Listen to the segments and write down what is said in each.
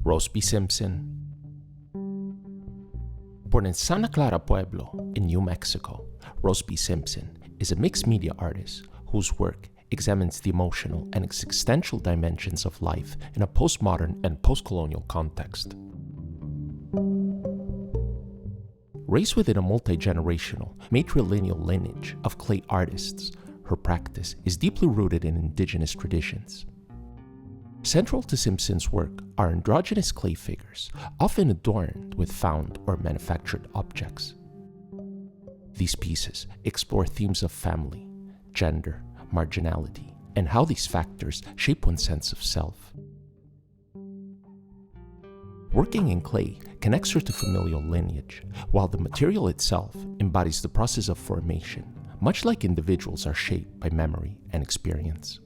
Rosby Simpson. Born in Santa Clara Pueblo in New Mexico, Rosby Simpson is a mixed media artist whose work examines the emotional and existential dimensions of life in a postmodern and postcolonial context. Raised within a multi-generational, matrilineal lineage of clay artists, her practice is deeply rooted in indigenous traditions. Central to Simpson's work are androgynous clay figures, often adorned with found or manufactured objects. These pieces explore themes of family, gender, marginality, and how these factors shape one's sense of self. Working in clay connects her to familial lineage, while the material itself embodies the process of formation, much like individuals are shaped by memory and experience.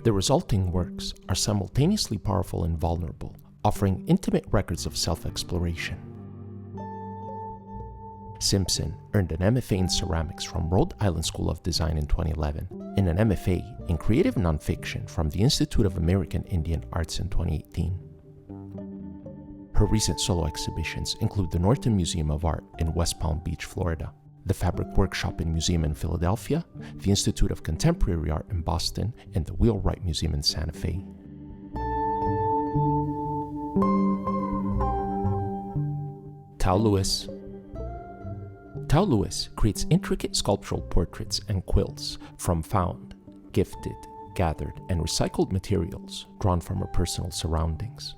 The resulting works are simultaneously powerful and vulnerable, offering intimate records of self-exploration. Simpson earned an MFA in ceramics from Rhode Island School of Design in 2011 and an MFA in creative nonfiction from the Institute of American Indian Arts in 2018. Her recent solo exhibitions include the Norton Museum of Art in West Palm Beach, Florida, the Fabric Workshop and Museum in Philadelphia, the Institute of Contemporary Art in Boston, and the Wheelwright Museum in Santa Fe. Tao Lewis. Tao Lewis creates intricate sculptural portraits and quilts from found, gifted, gathered, and recycled materials drawn from her personal surroundings.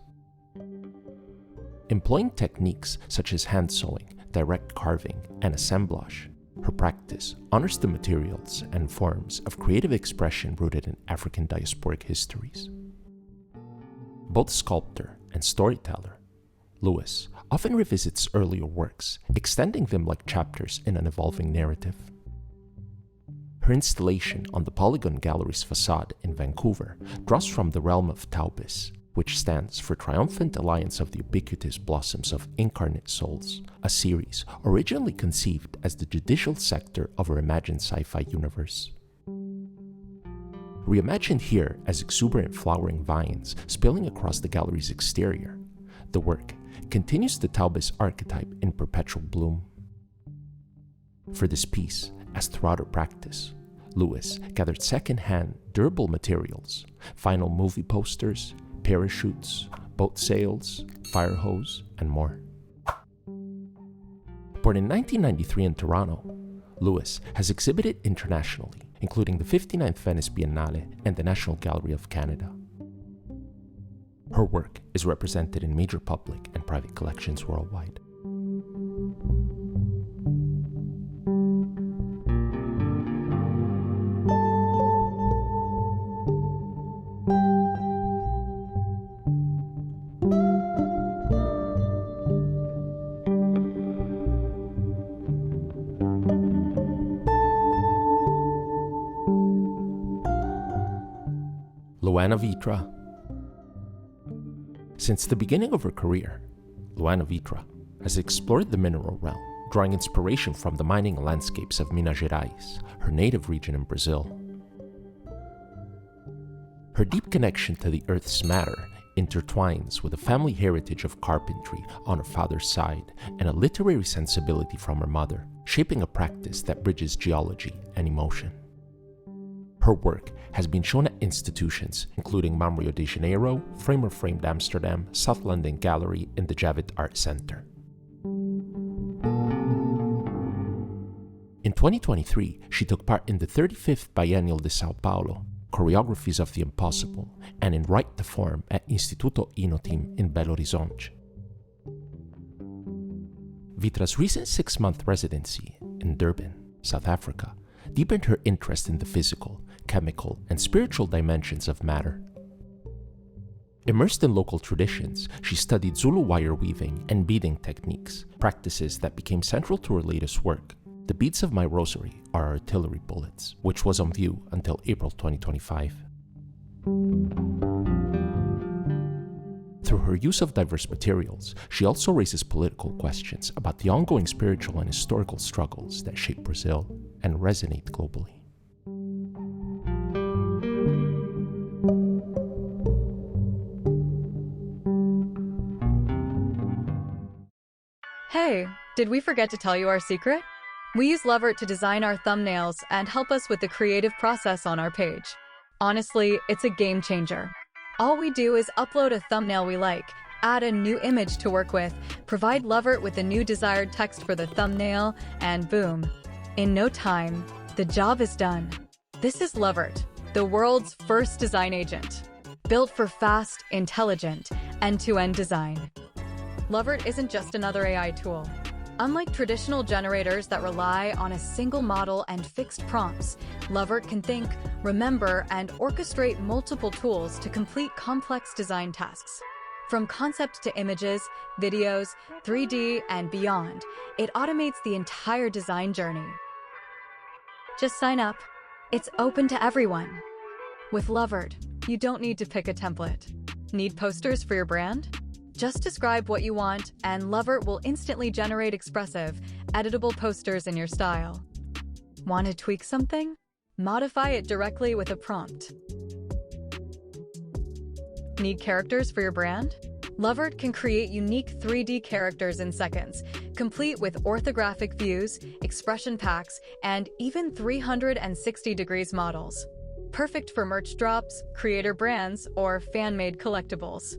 Employing techniques such as hand sewing, direct carving, and assemblage, her practice honors the materials and forms of creative expression rooted in African diasporic histories. Both sculptor and storyteller, Lewis often revisits earlier works, extending them like chapters in an evolving narrative. Her installation on the Polygon Gallery's facade in Vancouver draws from the realm of Taubis, which stands for Triumphant Alliance of the Ubiquitous Blossoms of Incarnate Souls, a series originally conceived as the judicial sector of her imagined sci-fi universe. Reimagined here as exuberant flowering vines spilling across the gallery's exterior, the work continues the Taubis archetype in perpetual bloom. For this piece, as throughout her practice, Lewis gathered second-hand durable materials, vinyl movie posters, parachutes, boat sails, fire hose, and more. Born in 1993 in Toronto, Lewis has exhibited internationally, including the 59th Venice Biennale and the National Gallery of Canada. Her work is represented in major public and private collections worldwide. Luana Vitra. Since the beginning of her career, Luana Vitra has explored the mineral realm, drawing inspiration from the mining landscapes of Minas Gerais, her native region in Brazil. Her deep connection to the earth's matter intertwines with a family heritage of carpentry on her father's side and a literary sensibility from her mother, shaping a practice that bridges geology and emotion. Her work has been shown at institutions including MAM Rio de Janeiro, Framer Framed Amsterdam, South London Gallery, and the Javits Art Center. In 2023, she took part in the 35th Biennial de Sao Paulo, Choreographies of the Impossible, and in Write the Form at Instituto Inotim in Belo Horizonte. Vitra's recent 6-month residency in Durban, South Africa, deepened her interest in the physical, chemical, and spiritual dimensions of matter. Immersed in local traditions, she studied Zulu wire weaving and beading techniques, practices that became central to her latest work, The Beads of My Rosary Are Artillery Bullets, which was on view until April 2025. Through her use of diverse materials, she also raises political questions about the ongoing spiritual and historical struggles that shape Brazil and resonate globally. Hey, did we forget to tell you our secret? We use Lovart to design our thumbnails and help us with the creative process on our page. Honestly, it's a game changer. All we do is upload a thumbnail we like, add a new image to work with, provide Lovart with the new desired text for the thumbnail, and boom. In no time, the job is done. This is Lovart, the world's first design agent. Built for fast, intelligent, end-to-end design. Lovart isn't just another AI tool. Unlike traditional generators that rely on a single model and fixed prompts, Lovart can think, remember, and orchestrate multiple tools to complete complex design tasks. From concept to images, videos, 3D, and beyond, it automates the entire design journey. Just sign up. It's open to everyone. With Lovart, you don't need to pick a template. Need posters for your brand? Just describe what you want, and Lovart will instantly generate expressive, editable posters in your style. Want to tweak something? Modify it directly with a prompt. Need characters for your brand? Lovart can create unique 3D characters in seconds, complete with orthographic views, expression packs, and even 360 degrees models. Perfect for merch drops, creator brands, or fan-made collectibles.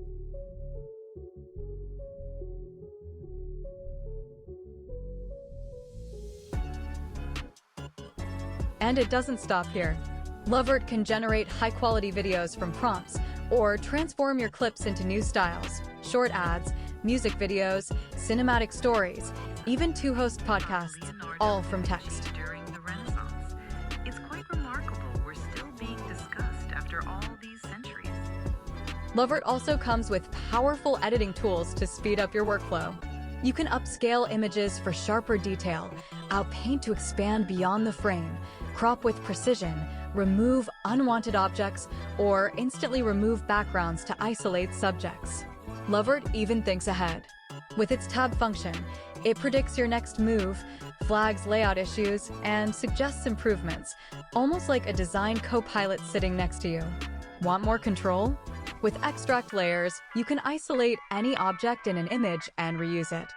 And it doesn't stop here. Lovart can generate high-quality videos from prompts, or transform your clips into new styles, short ads, music videos, cinematic stories, even two-host podcasts, all from text. During the Renaissance. It's quite remarkable we're still being discussed after all these centuries. Lovart also comes with powerful editing tools to speed up your workflow. You can upscale images for sharper detail, outpaint to expand beyond the frame, crop with precision, remove unwanted objects, or instantly remove backgrounds to isolate subjects. Lovart even thinks ahead. With its tab function, it predicts your next move, flags layout issues, and suggests improvements, almost like a design co-pilot sitting next to you. Want more control? With extract layers, you can isolate any object in an image and reuse it.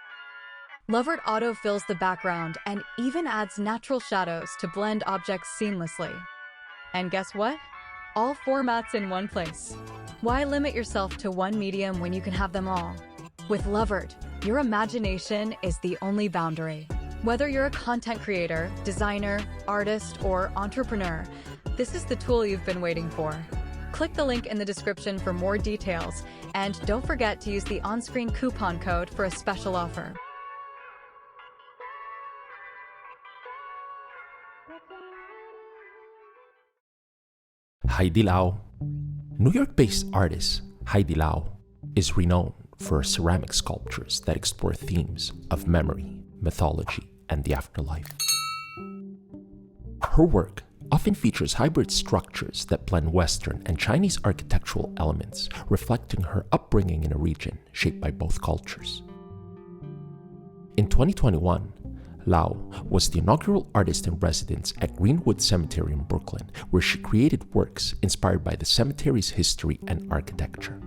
Lovart auto-fills the background and even adds natural shadows to blend objects seamlessly. And guess what? All formats in one place. Why limit yourself to one medium when you can have them all? With Lovart, your imagination is the only boundary. Whether you're a content creator, designer, artist, or entrepreneur, this is the tool you've been waiting for. Click the link in the description for more details, and don't forget to use the on-screen coupon code for a special offer. Heidi Lau. New York-based artist Heidi Lau is renowned for her ceramic sculptures that explore themes of memory, mythology, and the afterlife. Her work often features hybrid structures that blend Western and Chinese architectural elements, reflecting her upbringing in a region shaped by both cultures. In 2021, Lau was the inaugural artist in residence at Greenwood Cemetery in Brooklyn, where she created works inspired by the cemetery's history and architecture.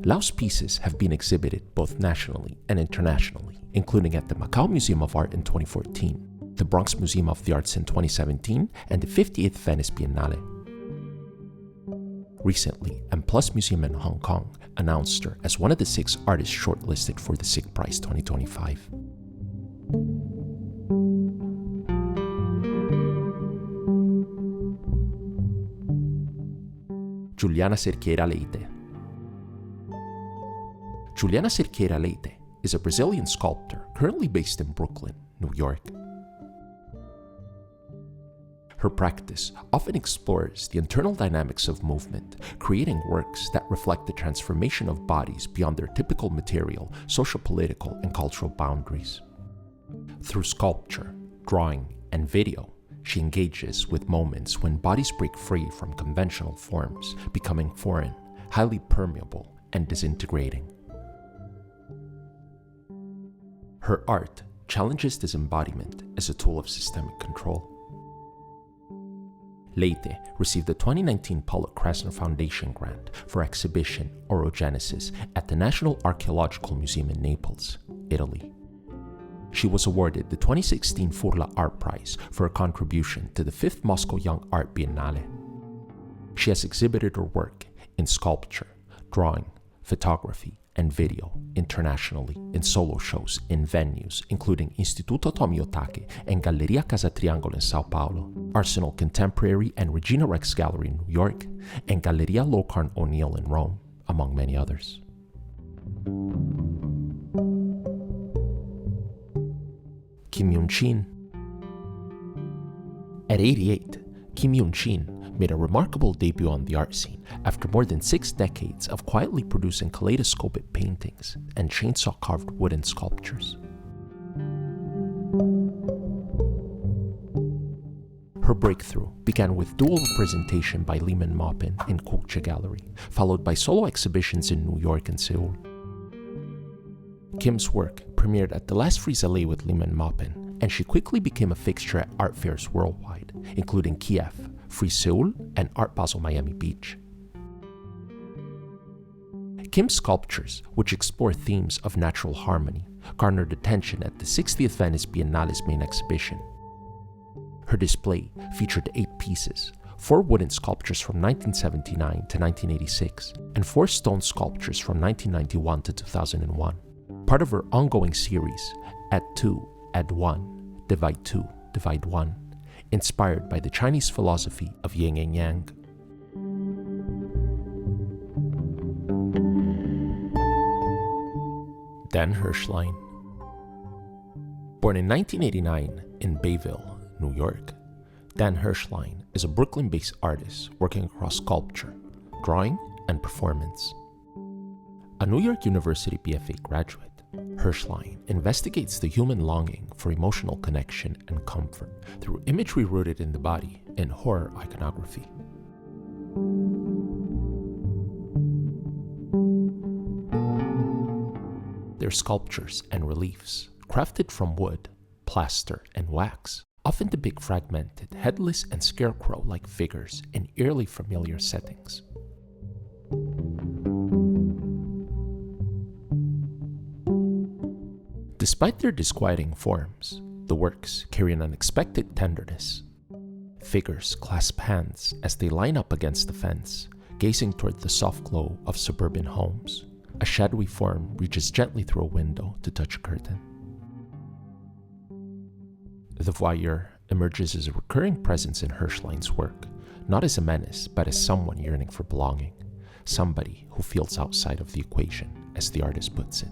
Lau's pieces have been exhibited both nationally and internationally, including at the Macau Museum of Art in 2014, the Bronx Museum of the Arts in 2017, and the 50th Venice Biennale. Recently, M+ Museum in Hong Kong announced her as one of the 6 artists shortlisted for the SIG Prize 2025. Juliana Cerqueira Leite. Juliana Cerqueira Leite is a Brazilian sculptor currently based in Brooklyn, New York. Her practice often explores the internal dynamics of movement, creating works that reflect the transformation of bodies beyond their typical material, socio-political, and cultural boundaries. Through sculpture, drawing, and video, she engages with moments when bodies break free from conventional forms, becoming foreign, highly permeable, and disintegrating. Her art challenges this embodiment as a tool of systemic control. Leite received the 2019 Pollock Krasner Foundation grant for exhibition Orogenesis at the National Archaeological Museum in Naples, Italy. She was awarded the 2016 Furla Art Prize for her contribution to the 5th Moscow Young Art Biennale. She has exhibited her work in sculpture, drawing, photography, and video internationally in solo shows in venues including Istituto Tomio Take and Galleria Casa Triangolo in Sao Paulo, Arsenal Contemporary and Regina Rex Gallery in New York, and Galleria Locarno O'Neill in Rome, among many others. Yun Shin. At 88, Yun Shin made a remarkable debut on the art scene after more than 6 decades of quietly producing kaleidoscopic paintings and chainsaw-carved wooden sculptures. Her breakthrough began with dual representation by Lehman Maupin in Kukje Gallery, followed by solo exhibitions in New York and Seoul. Kim's work premiered at the last Frieze with Lehman Maupin, and she quickly became a fixture at art fairs worldwide, including Kiev, Frieze Seoul, and Art Basel Miami Beach. Kim's sculptures, which explore themes of natural harmony, garnered attention at the 60th Venice Biennale's main exhibition. Her display featured 8 pieces, 4 wooden sculptures from 1979 to 1986, and 4 stone sculptures from 1991 to 2001, part of her ongoing series, Add 2, Add 1, Divide 2, Divide 1, inspired by the Chinese philosophy of yin and yang. Dan Herschlein. Born in 1989 in Bayville, New York, Dan Herschlein is a Brooklyn-based artist working across sculpture, drawing, and performance. A New York University BFA graduate, Herschlein investigates the human longing for emotional connection and comfort through imagery rooted in the body and horror iconography. Their sculptures and reliefs, crafted from wood, plaster, and wax, often depict fragmented, headless, and scarecrow-like figures in eerily familiar settings. Despite their disquieting forms, the works carry an unexpected tenderness. Figures clasp hands as they line up against the fence, gazing toward the soft glow of suburban homes. A shadowy form reaches gently through a window to touch a curtain. The voyeur emerges as a recurring presence in Herschlein's work, not as a menace, but as someone yearning for belonging, somebody who feels outside of the equation, as the artist puts it.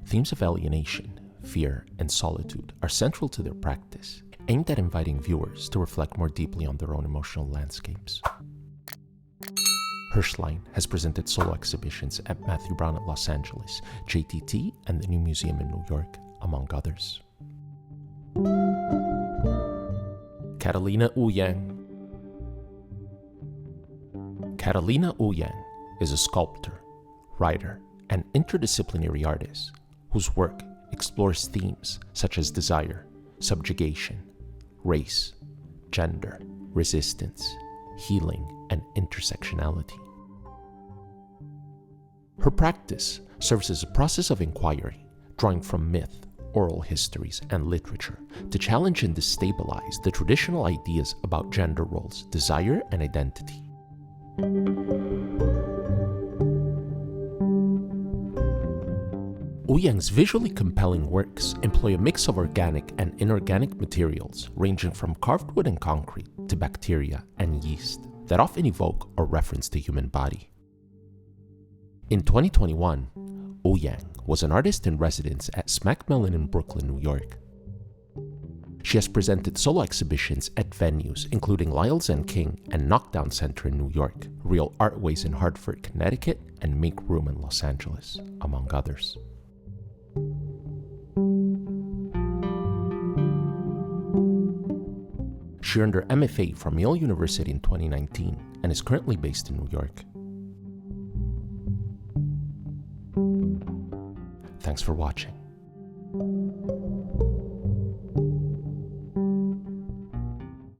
Themes of alienation, fear, and solitude are central to their practice, aimed at inviting viewers to reflect more deeply on their own emotional landscapes. Herschlein has presented solo exhibitions at Matthew Brown at Los Angeles, JTT, and the New Museum in New York, among others. Catalina Ouyang. Catalina Ouyang is a sculptor, writer, and interdisciplinary artist whose work explores themes such as desire, subjugation, race, gender, resistance, healing, and intersectionality. Her practice serves as a process of inquiry, drawing from myth, oral histories, and literature to challenge and destabilize the traditional ideas about gender roles, desire, and identity. Ouyang's visually compelling works employ a mix of organic and inorganic materials ranging from carved wood and concrete to bacteria and yeast that often evoke or reference the human body. In 2021, Ouyang was an artist in residence at Smackmellon in Brooklyn, New York. She has presented solo exhibitions at venues including Lyle's and King and Knockdown Center in New York, Real Artways in Hartford, Connecticut, and Make Room in Los Angeles, among others. She earned her MFA from Yale University in 2019 and is currently based in New York. Thanks for watching.